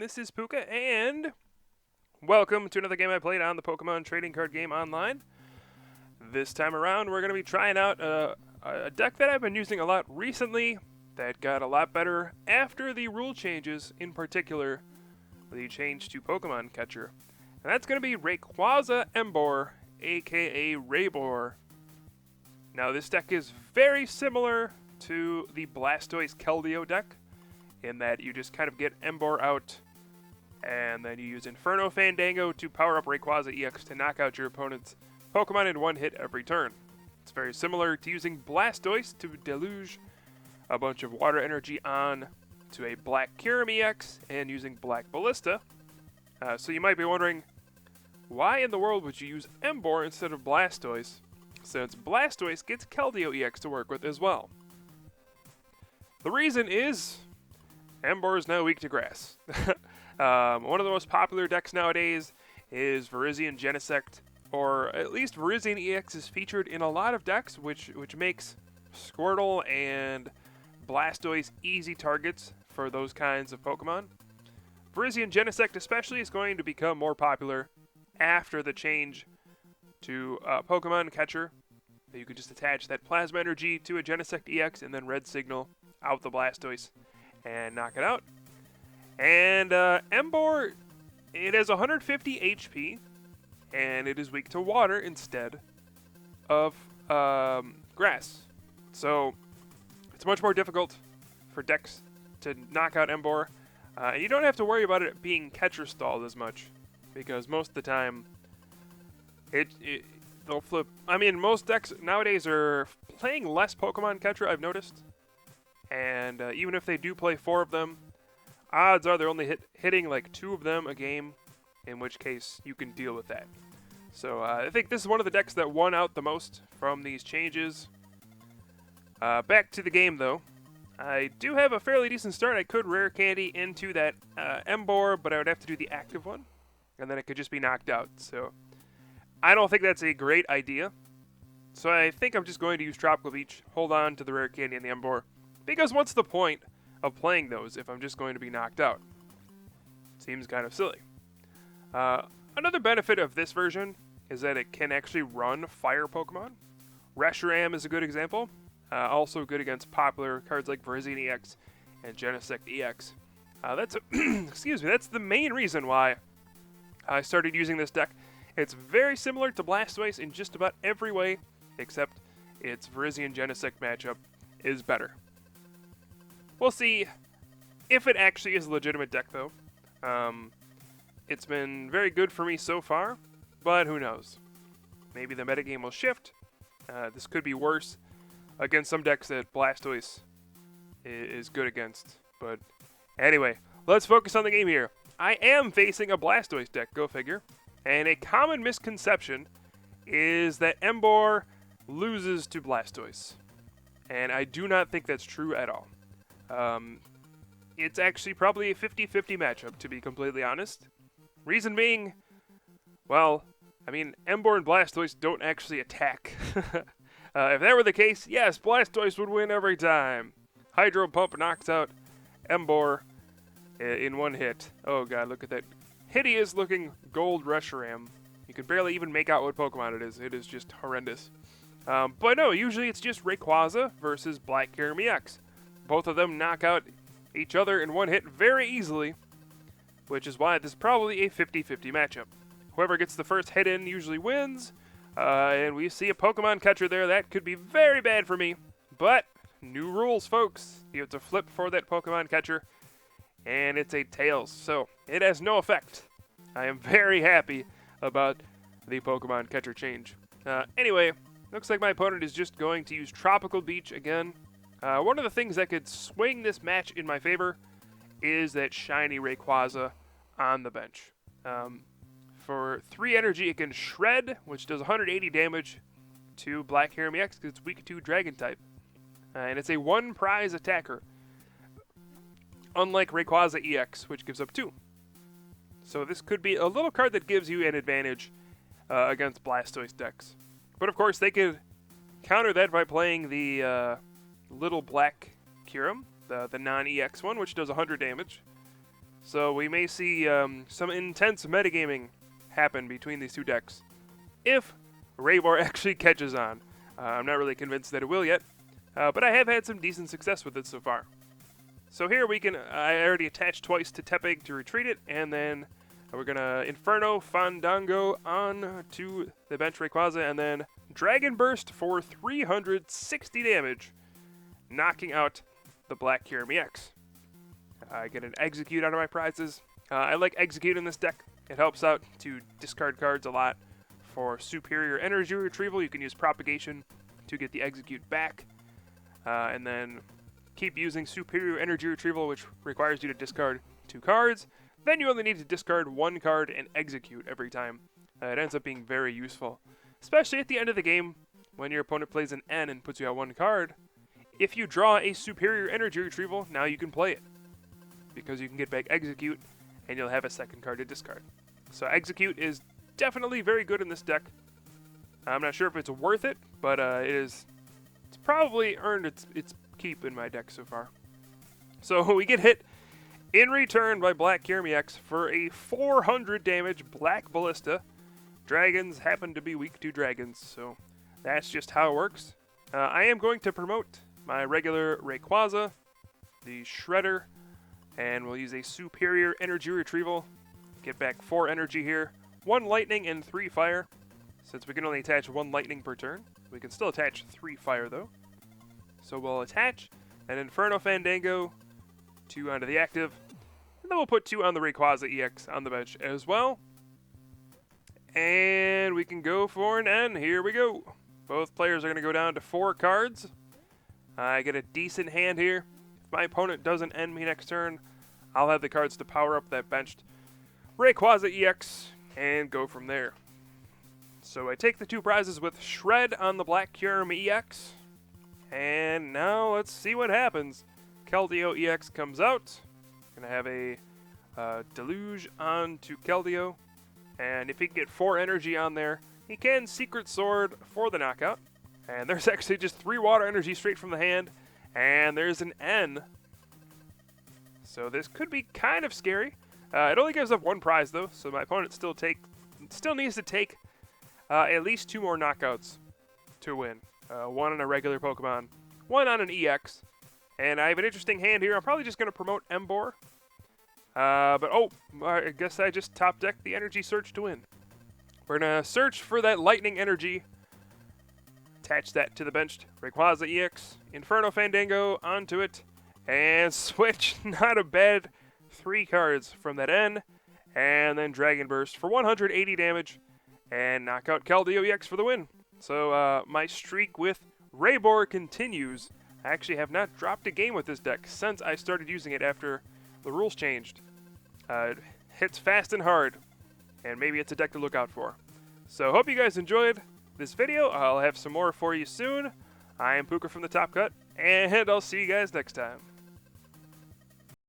this is Puka, and welcome to another game I played on the Pokemon Trading Card Game Online. This time around, we're going to be trying out a deck that I've been using a lot recently that got a lot better after the rule changes, in particular, the change to Pokemon Catcher. And that's going to be Rayquaza Emboar, aka RayBoar. Now, this deck is very similar to the Blastoise Keldeo deck, in that you just kind of get Emboar out, and then you use Inferno Fandango to power up Rayquaza EX to knock out your opponent's Pokemon in one hit every turn. It's very similar to using Blastoise to deluge a bunch of water energy on to a Black Kyurem EX and using Black Ballista. So you might be wondering, why in the world would you use Emboar instead of Blastoise, since Blastoise gets Keldeo EX to work with as well? The reason is Emboar is now weak to grass. One of the most popular decks nowadays is Virizion Genesect, or at least Virizion EX is featured in a lot of decks, which makes Squirtle and Blastoise easy targets for those kinds of Pokemon. Virizion Genesect especially is going to become more popular after the change to Pokemon Catcher. You could just attach that Plasma Energy to a Genesect EX and then Red Signal out the Blastoise and knock it out. And Emboar, it has 150 HP, and it is weak to water instead of grass. So it's much more difficult for decks to knock out Emboar. And you don't have to worry about it being catcher stalled as much, because most of the time they'll flip. I mean, most decks nowadays are playing less Pokemon Catcher, I've noticed. And even if they do play 4 of them, odds are they're only hitting like 2 of them a game, in which case you can deal with that. So I think this is one of the decks that won out the most from these changes. Back to the game though. I do have a fairly decent start. I could rare candy into that Emboar, but I would have to do the active one, and then it could just be knocked out. So I don't think that's a great idea. So I think I'm just going to use Tropical Beach, hold on to the rare candy and the Emboar, because what's the point of playing those if I'm just going to be knocked out? Seems kind of silly. Another benefit of this version is that it can actually run fire Pokemon. Reshiram is a good example. Also good against popular cards like Virizion EX and Genesect EX. That's excuse me. That's the main reason why I started using this deck. It's very similar to Blastoise in just about every way, except its Virizion Genesect matchup is better. We'll see if it actually is a legitimate deck, though. It's been very good for me so far, but who knows? Maybe the metagame will shift. This could be worse against some decks that Blastoise is good against. But anyway, let's focus on the game here. I am facing a Blastoise deck, go figure. And a common misconception is that Emboar loses to Blastoise. And I do not think that's true at all. It's actually probably a 50-50 matchup, to be completely honest. Reason being, well, I mean, Emboar and Blastoise don't actually attack. If that were the case, yes, Blastoise would win every time. Hydro Pump knocks out Emboar in one hit. Oh god, look at that hideous-looking gold Reshiram. You can barely even make out what Pokemon it is. It is just horrendous. But no, usually it's just Rayquaza versus Black Kyurem EX. Both of them knock out each other in one hit very easily, which is why this is probably a 50-50 matchup. Whoever gets the first hit in usually wins, and we see a Pokemon Catcher there. That could be very bad for me, but new rules, folks. You have to flip for that Pokemon Catcher, and it's a Tails, so it has no effect. I am very happy about the Pokemon Catcher change. Anyway, looks like my opponent is just going to use Tropical Beach again. One of the things that could swing this match in my favor is that shiny Rayquaza on the bench. For 3 energy, it can Shred, which does 180 damage to Black Kyurem EX because it's weak to Dragon type. And it's a 1-prize attacker, unlike Rayquaza EX, which gives up 2. So this could be a little card that gives you an advantage against Blastoise decks. But of course, they could counter that by playing the little Black Kyurem, the non-EX one, which does 100 damage. So we may see some intense metagaming happen between these two decks if RayBoar actually catches on. I'm not really convinced that it will yet, but I have had some decent success with it so far. So here we can, I already attached twice to Tepig to retreat it, and then we're going to Inferno Fandango on to the bench Rayquaza, and then Dragon Burst for 360 damage, knocking out the Black Kyurem EX. I get an Execute out of my prizes. I like Execute in this deck. It helps out to discard cards a lot. For superior energy retrieval, you can use Propagation to get the Execute back, and then keep using superior energy retrieval, which requires you to discard 2 cards. Then you only need to discard 1 card and Execute every time. It ends up being very useful, especially at the end of the game when your opponent plays an N and puts you out 1 card. If you draw a superior energy retrieval, now you can play it, because you can get back Execute and you'll have a 2nd card to discard. So Execute is definitely very good in this deck. I'm not sure if it's worth it, but it's probably earned its keep in my deck so far. So we get hit in return by Black Kyurem EX for a 400 damage Black Ballista. Dragons happen to be weak to dragons, so that's just how it works. I am going to promote my regular Rayquaza, the Shredder, and we'll use a superior energy retrieval. Get back 4 energy here, 1 lightning and 3 fire. Since we can only attach 1 lightning per turn, we can still attach 3 fire though. So we'll attach an Inferno Fandango, 2 onto the active, and then we'll put 2 on the Rayquaza EX on the bench as well. And we can go for an N. Here we go. Both players are going to go down to 4 cards. I get a decent hand here. If my opponent doesn't end me next turn, I'll have the cards to power up that benched Rayquaza EX and go from there. So I take the 2 prizes with Shred on the Black Kyurem EX. And now let's see what happens. Keldeo EX comes out. Gonna have a Deluge on to Keldeo. And if he can get 4 energy on there, he can Secret Sword for the knockout. And there's actually just 3 water energy straight from the hand. And there's an N. So this could be kind of scary. It only gives up 1 prize though, so my opponent still needs to take at least 2 more knockouts to win. 1 on a regular Pokemon, 1 on an EX. And I have an interesting hand here. I'm probably just going to promote Emboar. I guess I just top decked the Energy Search to win. We're going to search for that Lightning Energy. Attach that to the benched Rayquaza EX. Inferno Fandango onto it. And switch. Not a bad 3 cards from that N. And then Dragon Burst for 180 damage. And knock out Keldeo EX for the win. So my streak with RayBoar continues. I actually have not dropped a game with this deck since I started using it after the rules changed. It hits fast and hard, and maybe it's a deck to look out for. So hope you guys enjoyed this video. I'll have some more for you soon. I am Puka from the Top Cut, and I'll see you guys next time.